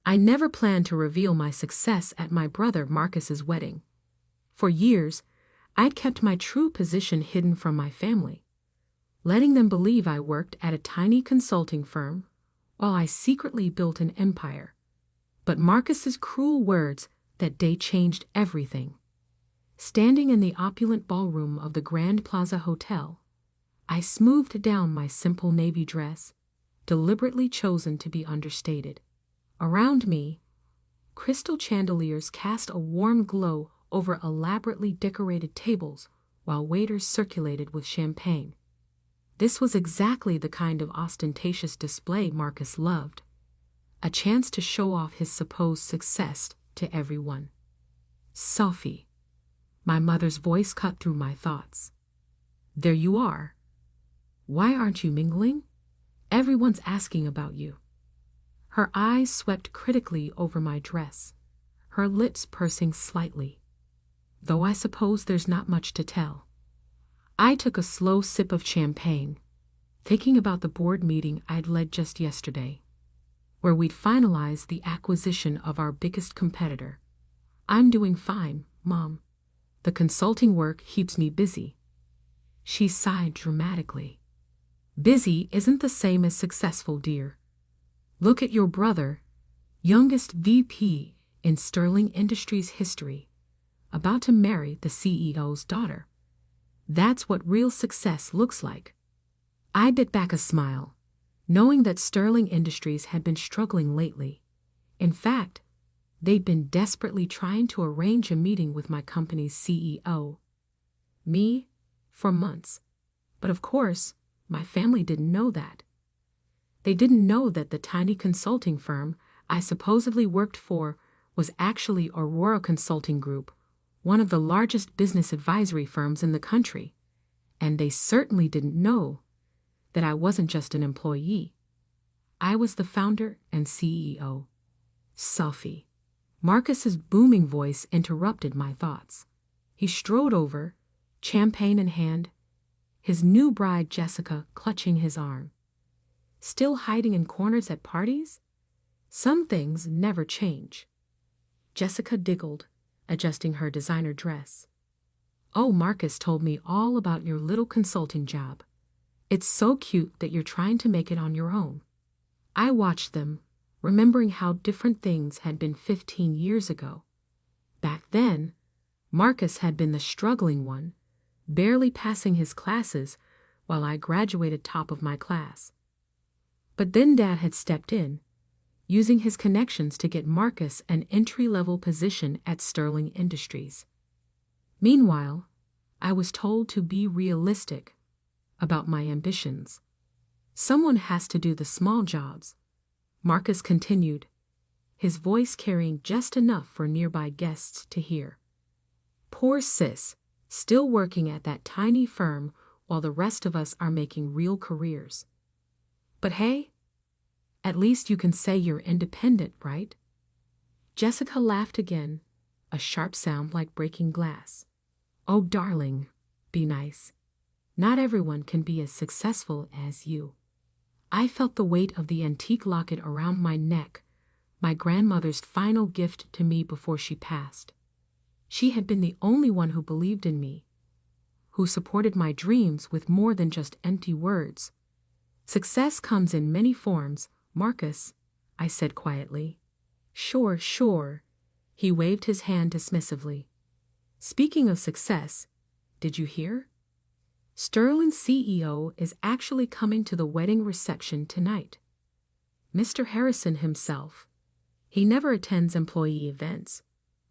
I never planned to reveal my success at my brother Marcus's wedding. For years, I'd kept my true position hidden from my family, letting them believe I worked at a tiny consulting firm while I secretly built an empire. But Marcus's cruel words that day changed everything. Standing in the opulent ballroom of the Grand Plaza Hotel, I smoothed down my simple navy dress, deliberately chosen to be understated. Around me, crystal chandeliers cast a warm glow over elaborately decorated tables while waiters circulated with champagne. This was exactly the kind of ostentatious display Marcus loved, a chance to show off his supposed success to everyone. Sophie. My mother's voice cut through my thoughts. There you are. Why aren't you mingling? Everyone's asking about you. Her eyes swept critically over my dress, her lips pursing slightly. Though I suppose there's not much to tell. I took a slow sip of champagne, thinking about the board meeting I'd led just yesterday, where we'd finalized the acquisition of our biggest competitor. I'm doing fine, Mom. The consulting work keeps me busy. She sighed dramatically. Busy isn't the same as successful, dear. Look at your brother, youngest VP in Sterling Industries history, about to marry the CEO's daughter. That's what real success looks like. I bit back a smile, knowing that Sterling Industries had been struggling lately. In fact, they'd been desperately trying to arrange a meeting with my company's CEO. Me, for months. But of course, my family didn't know that. They didn't know that the tiny consulting firm I supposedly worked for was actually Aurora Consulting Group, one of the largest business advisory firms in the country. And they certainly didn't know that I wasn't just an employee. I was the founder and CEO. Sophie. Marcus's booming voice interrupted my thoughts. He strode over, champagne in hand, his new bride Jessica clutching his arm. Still hiding in corners at parties? Some things never change. Jessica giggled, adjusting her designer dress. Oh, Marcus told me all about your little consulting job. It's so cute that you're trying to make it on your own. I watched them, remembering how different things had been 15 years ago. Back then, Marcus had been the struggling one, barely passing his classes while I graduated top of my class. But then Dad had stepped in, using his connections to get Marcus an entry-level position at Sterling Industries. Meanwhile, I was told to be realistic about my ambitions. Someone has to do the small jobs, Marcus continued, his voice carrying just enough for nearby guests to hear. Poor sis, still working at that tiny firm while the rest of us are making real careers. But hey, at least you can say you're independent, right? Jessica laughed again, a sharp sound like breaking glass. Oh, darling, be nice. Not everyone can be as successful as you. I felt the weight of the antique locket around my neck, my grandmother's final gift to me before she passed. She had been the only one who believed in me, who supported my dreams with more than just empty words. Success comes in many forms, Marcus, I said quietly. Sure. He waved his hand dismissively. Speaking of success, did you hear? Sterling's CEO is actually coming to the wedding reception tonight. Mr. Harrison himself. He never attends employee events,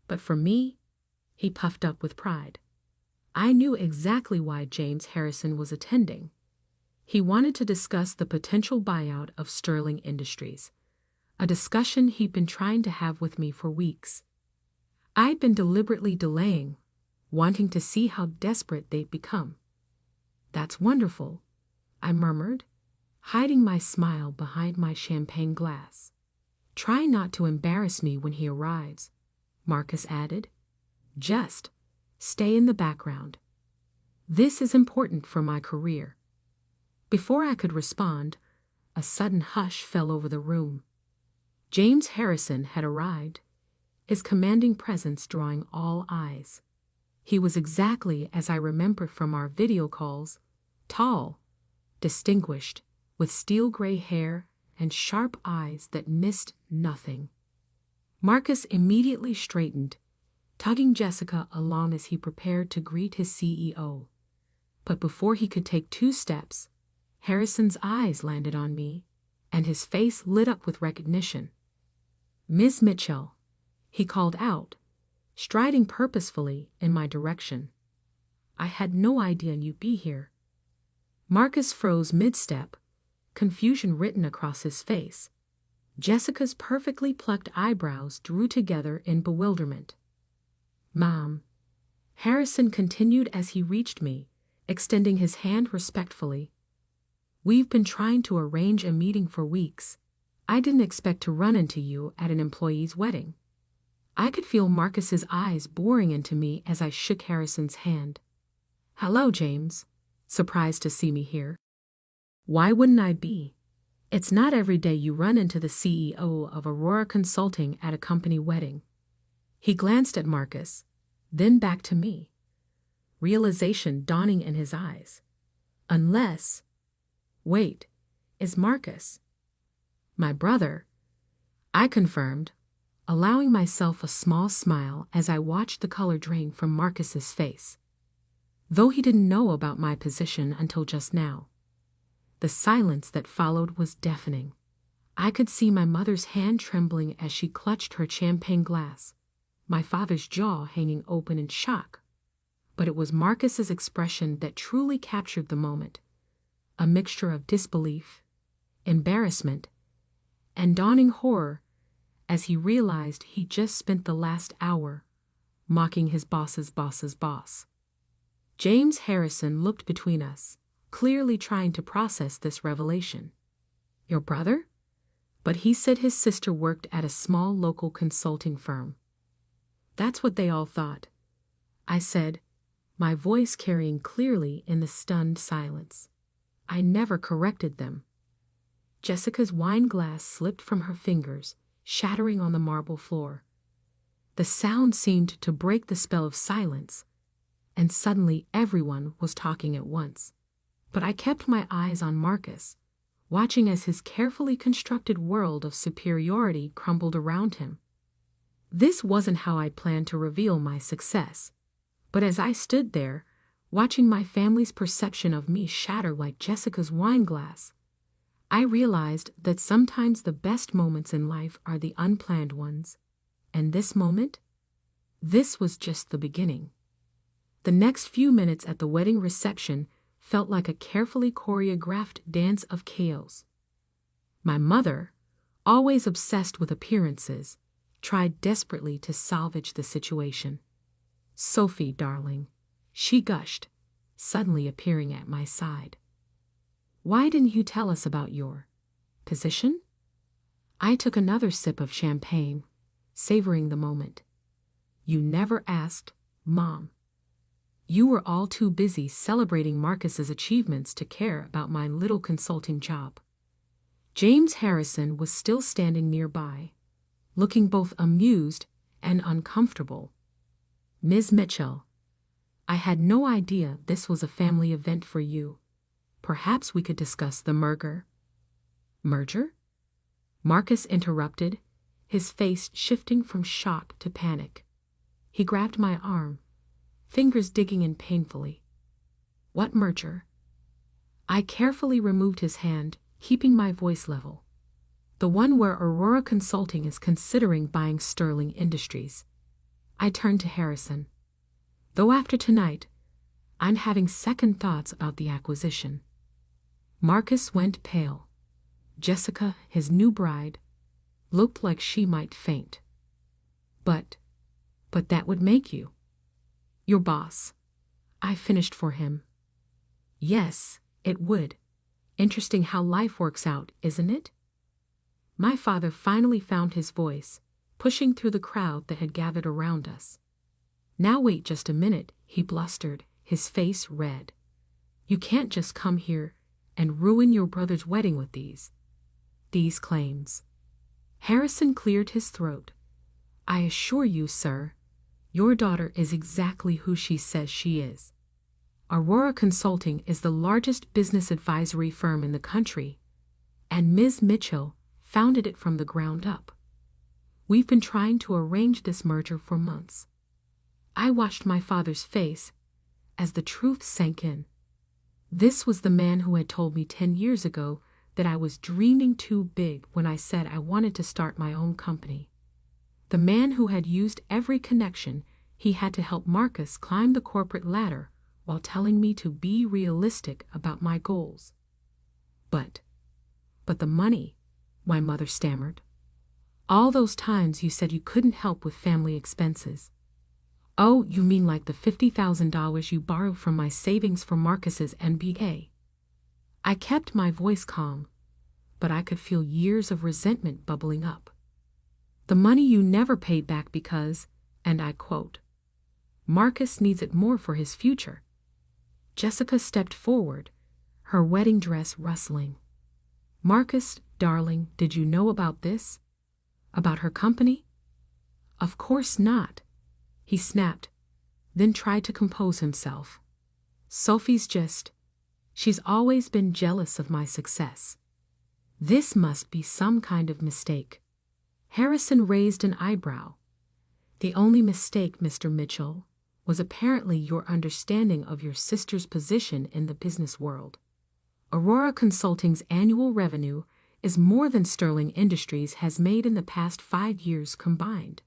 but for me, he puffed up with pride. I knew exactly why James Harrison was attending. He wanted to discuss the potential buyout of Sterling Industries, a discussion he'd been trying to have with me for weeks. I'd been deliberately delaying, wanting to see how desperate they'd become. That's wonderful, I murmured, hiding my smile behind my champagne glass. Try not to embarrass me when he arrives, Marcus added. Just stay in the background. This is important for my career. Before I could respond, a sudden hush fell over the room. James Harrison had arrived, his commanding presence drawing all eyes. He was exactly as I remember from our video calls, tall, distinguished, with steel-gray hair and sharp eyes that missed nothing. Marcus immediately straightened, tugging Jessica along as he prepared to greet his CEO. But before he could take 2 steps, Harrison's eyes landed on me, and his face lit up with recognition. "Miss Mitchell," he called out, striding purposefully in my direction. "I had no idea you'd be here." Marcus froze mid-step, confusion written across his face. Jessica's perfectly plucked eyebrows drew together in bewilderment. "Mom," Harrison continued as he reached me, extending his hand respectfully. "We've been trying to arrange a meeting for weeks. I didn't expect to run into you at an employee's wedding." I could feel Marcus's eyes boring into me as I shook Harrison's hand. "Hello, James. Surprised to see me here?" "Why wouldn't I be? It's not every day you run into the CEO of Aurora Consulting at a company wedding." He glanced at Marcus, then back to me, realization dawning in his eyes. Unless... Wait, is Marcus my brother? I confirmed, allowing myself a small smile as I watched the color drain from Marcus's face. Though he didn't know about my position until just now. The silence that followed was deafening. I could see my mother's hand trembling as she clutched her champagne glass, my father's jaw hanging open in shock. But it was Marcus's expression that truly captured the moment, a mixture of disbelief, embarrassment, and dawning horror as he realized he'd just spent the last hour mocking his boss's boss's boss. James Harrison looked between us, clearly trying to process this revelation. "Your brother?" But he said his sister worked at a small local consulting firm. "That's what they all thought," I said, my voice carrying clearly in the stunned silence. I never corrected them. Jessica's wine glass slipped from her fingers, shattering on the marble floor. The sound seemed to break the spell of silence, and suddenly everyone was talking at once. But I kept my eyes on Marcus, watching as his carefully constructed world of superiority crumbled around him. This wasn't how I'd planned to reveal my success, but as I stood there, watching my family's perception of me shatter like Jessica's wine glass, I realized that sometimes the best moments in life are the unplanned ones, and this moment? This was just the beginning. The next few minutes at the wedding reception felt like a carefully choreographed dance of chaos. My mother, always obsessed with appearances, tried desperately to salvage the situation. "Sophie, darling," she gushed, suddenly appearing at my side. "Why didn't you tell us about your position?" I took another sip of champagne, savoring the moment. "You never asked, Mom. You were all too busy celebrating Marcus's achievements to care about my little consulting job." James Harrison was still standing nearby, looking both amused and uncomfortable. "Ms. Mitchell, I had no idea this was a family event for you. Perhaps we could discuss the merger." "Merger?" Marcus interrupted, his face shifting from shock to panic. He grabbed my arm, fingers digging in painfully. "What merger?" I carefully removed his hand, keeping my voice level. "The one where Aurora Consulting is considering buying Sterling Industries." I turned to Harrison. "Though after tonight, I'm having second thoughts about the acquisition." Marcus went pale. Jessica, his new bride, looked like she might faint. But that would make you your boss," I finished for him. "Yes, it would. Interesting how life works out, isn't it?" My father finally found his voice, pushing through the crowd that had gathered around us. "Now wait just a minute," he blustered, his face red. "You can't just come here and ruin your brother's wedding with these claims." Harrison cleared his throat. I assure you, sir, your daughter is exactly who she says she is. Aurora Consulting is the largest business advisory firm in the country, and Ms. Mitchell founded it from the ground up. We've been trying to arrange this merger for months. I watched my father's face as the truth sank in. This was the man who had told me 10 years ago that I was dreaming too big when I said I wanted to start my own company. The man who had used every connection he had to help Marcus climb the corporate ladder while telling me to be realistic about my goals. But the money, my mother stammered. All those times you said you couldn't help with family expenses. Oh, you mean like the $50,000 you borrowed from my savings for Marcus's MBA? I kept my voice calm, but I could feel years of resentment bubbling up. The money you never paid back because, and I quote, Marcus needs it more for his future. Jessica stepped forward, her wedding dress rustling. Marcus, darling, did you know about this? About her company? Of course not, he snapped, then tried to compose himself. Sophie's she's always been jealous of my success. This must be some kind of mistake. Harrison raised an eyebrow. The only mistake, Mr. Mitchell, was apparently your understanding of your sister's position in the business world. Aurora Consulting's annual revenue is more than Sterling Industries has made in the past 5 years combined.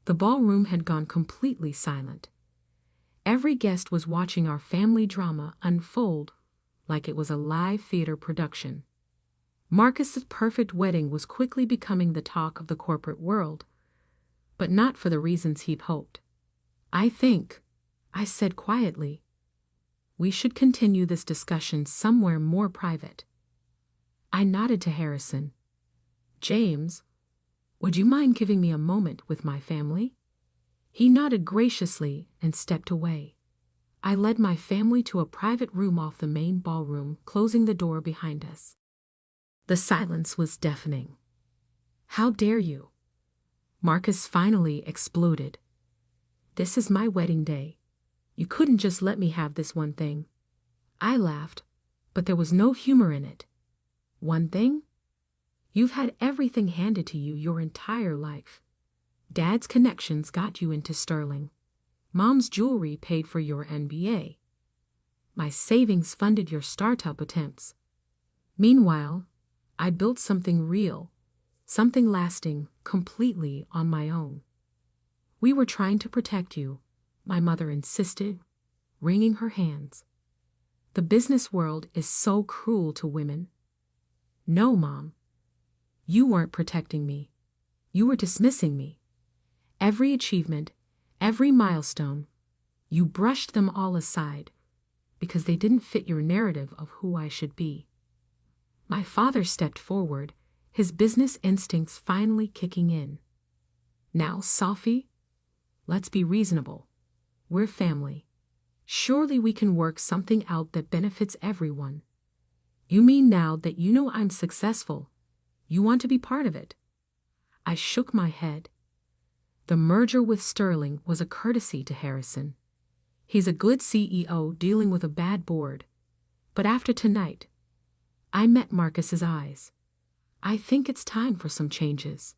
The ballroom had gone completely silent. Every guest was watching our family drama unfold like it was a live theater production. Marcus's perfect wedding was quickly becoming the talk of the corporate world, but not for the reasons he'd hoped. I think, I said quietly, we should continue this discussion somewhere more private. I nodded to Harrison. James, would you mind giving me a moment with my family? He nodded graciously and stepped away. I led my family to a private room off the main ballroom, closing the door behind us. The silence was deafening. How dare you? Marcus finally exploded. This is my wedding day. You couldn't just let me have this one thing. I laughed, but there was no humor in it. One thing? You've had everything handed to you your entire life. Dad's connections got you into Sterling. Mom's jewelry paid for your MBA. My savings funded your startup attempts. Meanwhile, I built something real, something lasting, completely on my own. We were trying to protect you, my mother insisted, wringing her hands. The business world is so cruel to women. No, Mom. You weren't protecting me. You were dismissing me. Every achievement, every milestone, you brushed them all aside because they didn't fit your narrative of who I should be. My father stepped forward, his business instincts finally kicking in. Now, Sophie, let's be reasonable. We're family. Surely we can work something out that benefits everyone. You mean now that you know I'm successful, you want to be part of it? I shook my head. The merger with Sterling was a courtesy to Harrison. He's a good CEO dealing with a bad board. But after tonight, I met Marcus's eyes. I think it's time for some changes.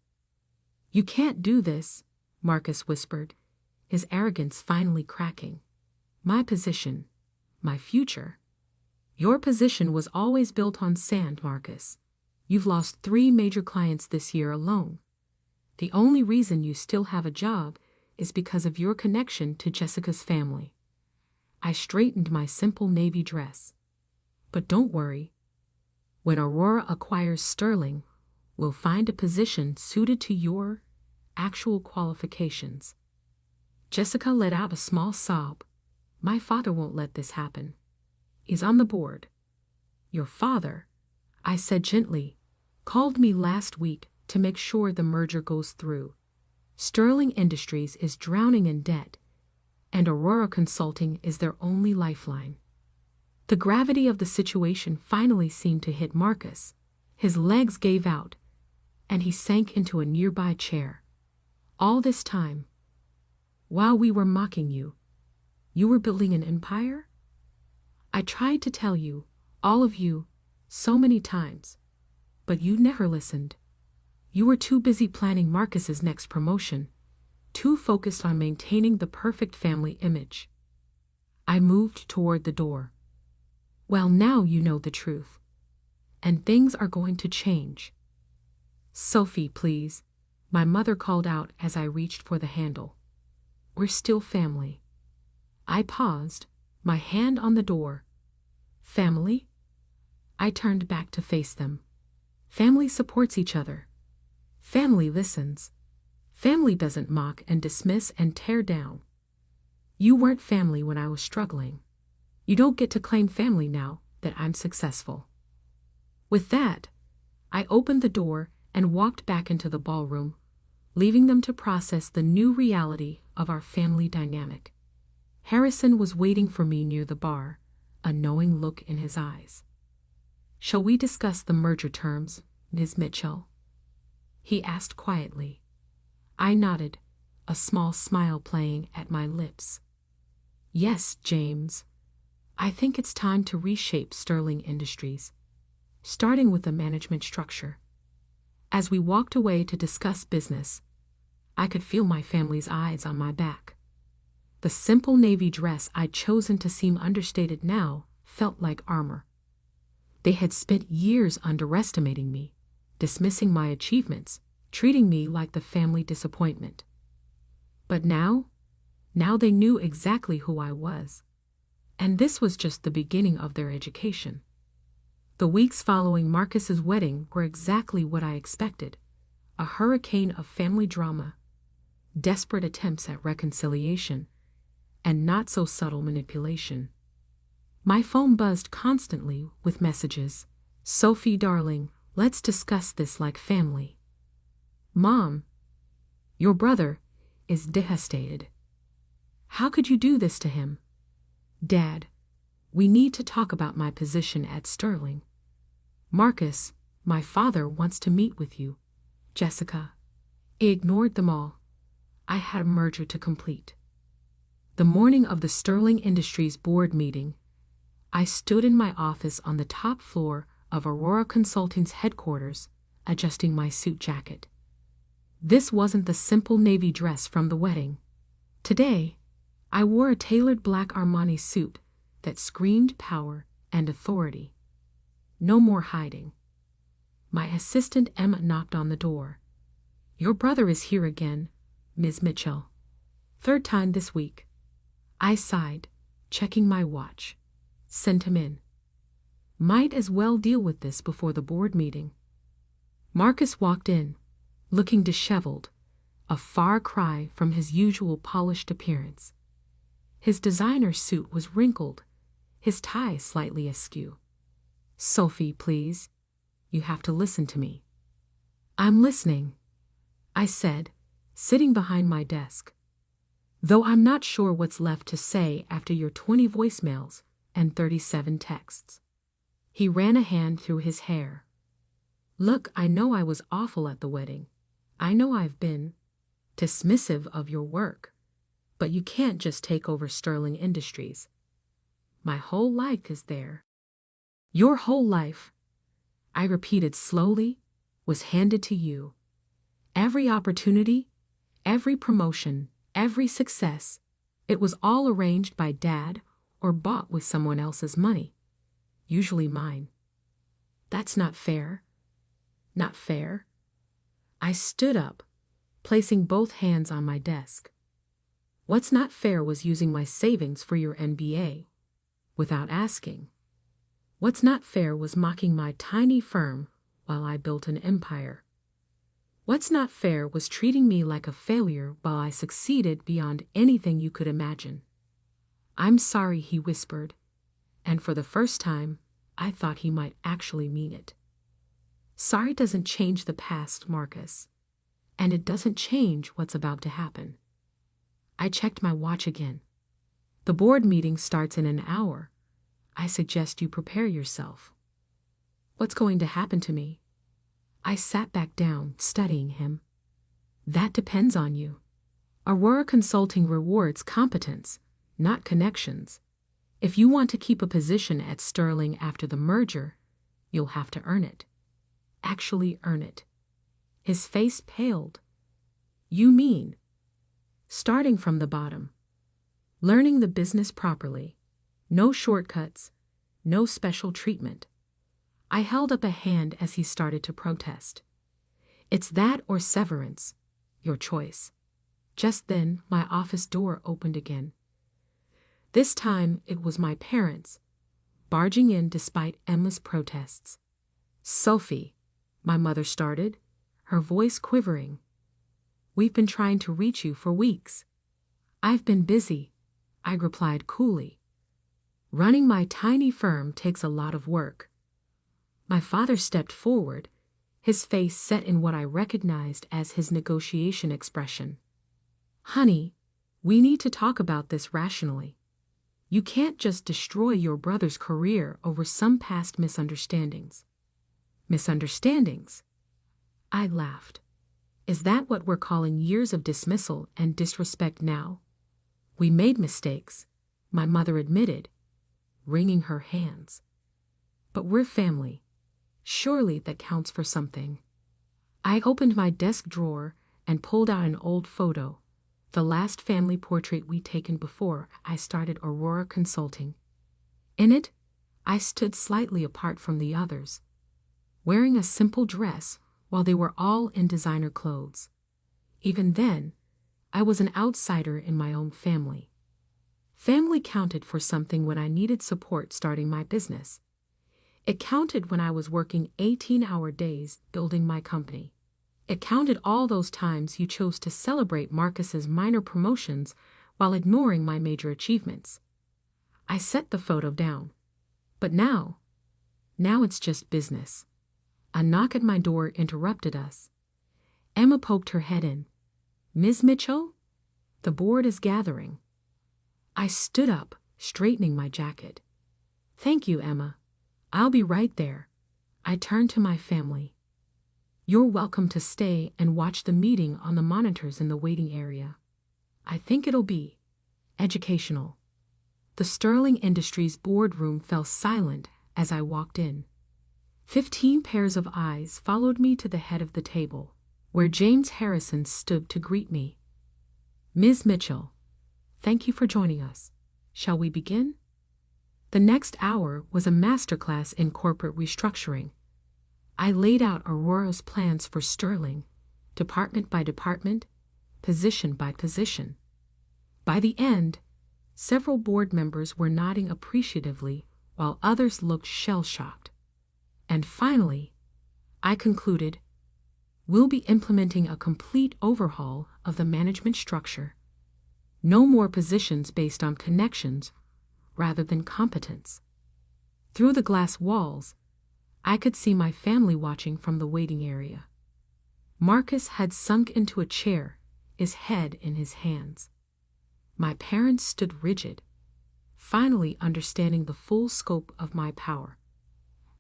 You can't do this, Marcus whispered, his arrogance finally cracking. My position, my future. Your position was always built on sand, Marcus. You've lost 3 major clients this year alone. The only reason you still have a job is because of your connection to Jessica's family. I straightened my simple navy dress. But don't worry. When Aurora acquires Sterling, we'll find a position suited to your actual qualifications. Jessica let out a small sob. My father won't let this happen. He's on the board. Your father, I said gently, called me last week to make sure the merger goes through. Sterling Industries is drowning in debt, and Aurora Consulting is their only lifeline. The gravity of the situation finally seemed to hit Marcus. His legs gave out, and he sank into a nearby chair. All this time, while we were mocking you, you were building an empire? I tried to tell you, all of you, so many times, but you never listened. You were too busy planning Marcus's next promotion, too focused on maintaining the perfect family image. I moved toward the door. Well, now you know the truth. And things are going to change. Sophie, please, my mother called out as I reached for the handle. We're still family. I paused, my hand on the door. Family? I turned back to face them. Family supports each other. Family listens. Family doesn't mock and dismiss and tear down. You weren't family when I was struggling. You don't get to claim family now that I'm successful. With that, I opened the door and walked back into the ballroom, leaving them to process the new reality of our family dynamic. Harrison was waiting for me near the bar, a knowing look in his eyes. Shall we discuss the merger terms, Ms. Mitchell? He asked quietly. I nodded, a small smile playing at my lips. Yes, James. I think it's time to reshape Sterling Industries, starting with the management structure. As we walked away to discuss business, I could feel my family's eyes on my back. The simple navy dress I'd chosen to seem understated now felt like armor. They had spent years underestimating me, dismissing my achievements, treating me like the family disappointment. But now they knew exactly who I was. And this was just the beginning of their education. The weeks following Marcus's wedding were exactly what I expected, a hurricane of family drama, desperate attempts at reconciliation, and not-so-subtle manipulation. My phone buzzed constantly with messages. Sophie, darling, let's discuss this like family. Mom, your brother is devastated. How could you do this to him? Dad, we need to talk about my position at Sterling. Marcus, my father wants to meet with you. Jessica. I ignored them all. I had a merger to complete. The morning of the Sterling Industries board meeting, I stood in my office on the top floor of Aurora Consulting's headquarters, adjusting my suit jacket. This wasn't the simple navy dress from the wedding. Today, I wore a tailored black Armani suit that screamed power and authority. No more hiding. My assistant Emma knocked on the door. Your brother is here again, Ms. Mitchell. Third time this week. I sighed, checking my watch. Send him in. Might as well deal with this before the board meeting. Marcus walked in, looking disheveled, a far cry from his usual polished appearance. His designer suit was wrinkled, his tie slightly askew. Sophie, please. You have to listen to me. I'm listening, I said, sitting behind my desk. Though I'm not sure what's left to say after your 20 voicemails and 37 texts. He ran a hand through his hair. Look, I know I was awful at the wedding. I know I've been dismissive of your work. But you can't just take over Sterling Industries. My whole life is there. Your whole life, I repeated slowly, was handed to you. Every opportunity, every promotion, every success, it was all arranged by Dad or bought with someone else's money, usually mine. That's not fair. Not fair. I stood up, placing both hands on my desk. What's not fair was using my savings for your MBA, without asking. What's not fair was mocking my tiny firm while I built an empire. What's not fair was treating me like a failure while I succeeded beyond anything you could imagine. I'm sorry, he whispered, and for the first time, I thought he might actually mean it. Sorry doesn't change the past, Marcus, and it doesn't change what's about to happen. I checked my watch again. The board meeting starts in an hour. I suggest you prepare yourself. What's going to happen to me? I sat back down, studying him. That depends on you. Aurora Consulting rewards competence, not connections. If you want to keep a position at Sterling after the merger, you'll have to earn it. Actually earn it. His face paled. You mean? Starting from the bottom. Learning the business properly. No shortcuts. No special treatment. I held up a hand as he started to protest. It's that or severance. Your choice. Just then, my office door opened again. This time, it was my parents, barging in despite Emma's protests. Sophie, my mother started, her voice quivering. We've been trying to reach you for weeks. I've been busy, I replied coolly. Running my tiny firm takes a lot of work. My father stepped forward, his face set in what I recognized as his negotiation expression. Honey, we need to talk about this rationally. You can't just destroy your brother's career over some past misunderstandings. Misunderstandings? I laughed. Is that what we're calling years of dismissal and disrespect now? We made mistakes, my mother admitted, wringing her hands. But we're family. Surely that counts for something. I opened my desk drawer and pulled out an old photo, the last family portrait we'd taken before I started Aurora Consulting. In it, I stood slightly apart from the others, wearing a simple dress while they were all in designer clothes. Even then, I was an outsider in my own family. Family counted for something when I needed support starting my business. It counted when I was working 18-hour days building my company. It counted all those times you chose to celebrate Marcus's minor promotions while ignoring my major achievements. I set the photo down. But now it's just business. A knock at my door interrupted us. Emma poked her head in. Ms. Mitchell? The board is gathering. I stood up, straightening my jacket. Thank you, Emma. I'll be right there. I turned to my family. You're welcome to stay and watch the meeting on the monitors in the waiting area. I think it'll be educational. The Sterling Industries boardroom fell silent as I walked in. 15 pairs of eyes followed me to the head of the table, where James Harrison stood to greet me. Ms. Mitchell, thank you for joining us. Shall we begin? The next hour was a masterclass in corporate restructuring. I laid out Aurora's plans for Sterling, department by department, position by position. By the end, several board members were nodding appreciatively while others looked shell-shocked. And finally, I concluded, we'll be implementing a complete overhaul of the management structure. No more positions based on connections rather than competence. Through the glass walls, I could see my family watching from the waiting area. Marcus had sunk into a chair, his head in his hands. My parents stood rigid, finally understanding the full scope of my power.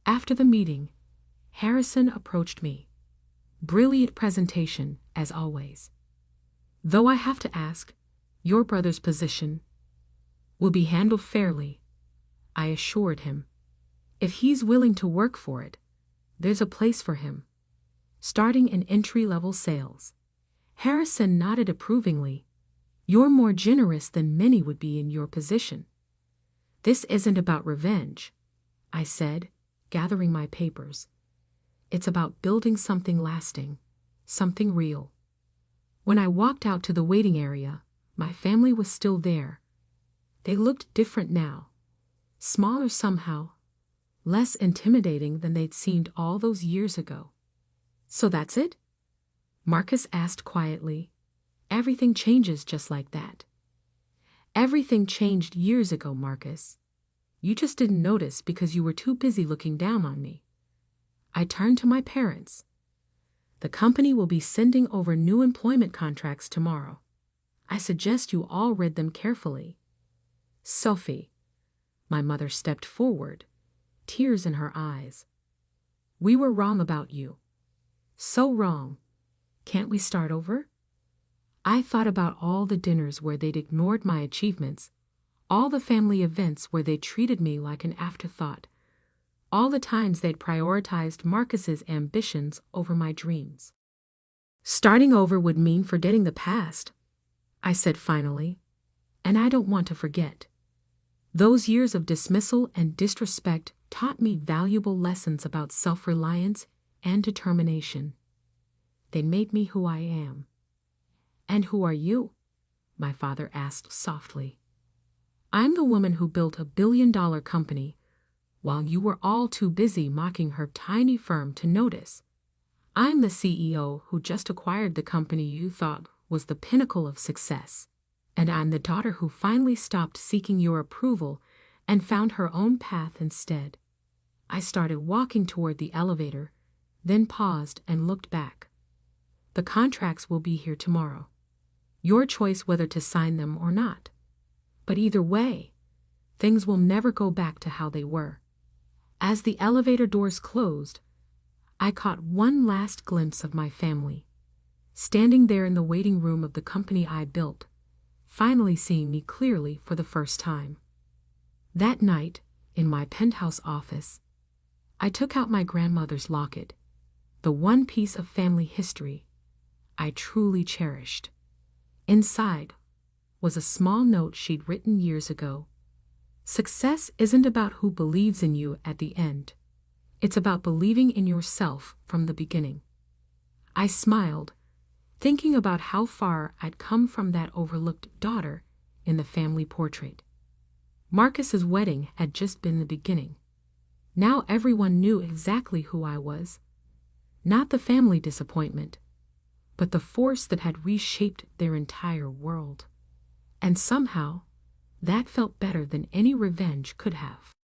After the meeting, Harrison approached me. Brilliant presentation, as always. Though I have to ask, your brother's position will be handled fairly, I assured him. If he's willing to work for it, there's a place for him. Starting in entry-level sales. Harrison nodded approvingly. You're more generous than many would be in your position. This isn't about revenge, I said, gathering my papers. It's about building something lasting, something real. When I walked out to the waiting area, my family was still there. They looked different now, smaller somehow, less intimidating than they'd seemed all those years ago. So that's it? Marcus asked quietly. Everything changes just like that. Everything changed years ago, Marcus. You just didn't notice because you were too busy looking down on me. I turned to my parents. The company will be sending over new employment contracts tomorrow. I suggest you all read them carefully. Sophie, my mother stepped forward, tears in her eyes. We were wrong about you. So wrong. Can't we start over? I thought about all the dinners where they'd ignored my achievements, all the family events where they treated me like an afterthought, all the times they'd prioritized Marcus's ambitions over my dreams. Starting over would mean forgetting the past, I said finally, and I don't want to forget. Those years of dismissal and disrespect taught me valuable lessons about self-reliance and determination. They made me who I am. And who are you? My father asked softly. I'm the woman who built a billion-dollar company while you were all too busy mocking her tiny firm to notice. I'm the CEO who just acquired the company you thought was the pinnacle of success. And I'm the daughter who finally stopped seeking your approval and found her own path instead. I started walking toward the elevator, then paused and looked back. The contracts will be here tomorrow. Your choice whether to sign them or not. But either way, things will never go back to how they were. As the elevator doors closed, I caught one last glimpse of my family, standing there in the waiting room of the company I built, finally seeing me clearly for the first time. That night, in my penthouse office, I took out my grandmother's locket, the one piece of family history I truly cherished. Inside was a small note she'd written years ago. Success isn't about who believes in you at the end. It's about believing in yourself from the beginning. I smiled, thinking about how far I'd come from that overlooked daughter in the family portrait. Marcus's wedding had just been the beginning. Now everyone knew exactly who I was. Not the family disappointment, but the force that had reshaped their entire world. And somehow, that felt better than any revenge could have.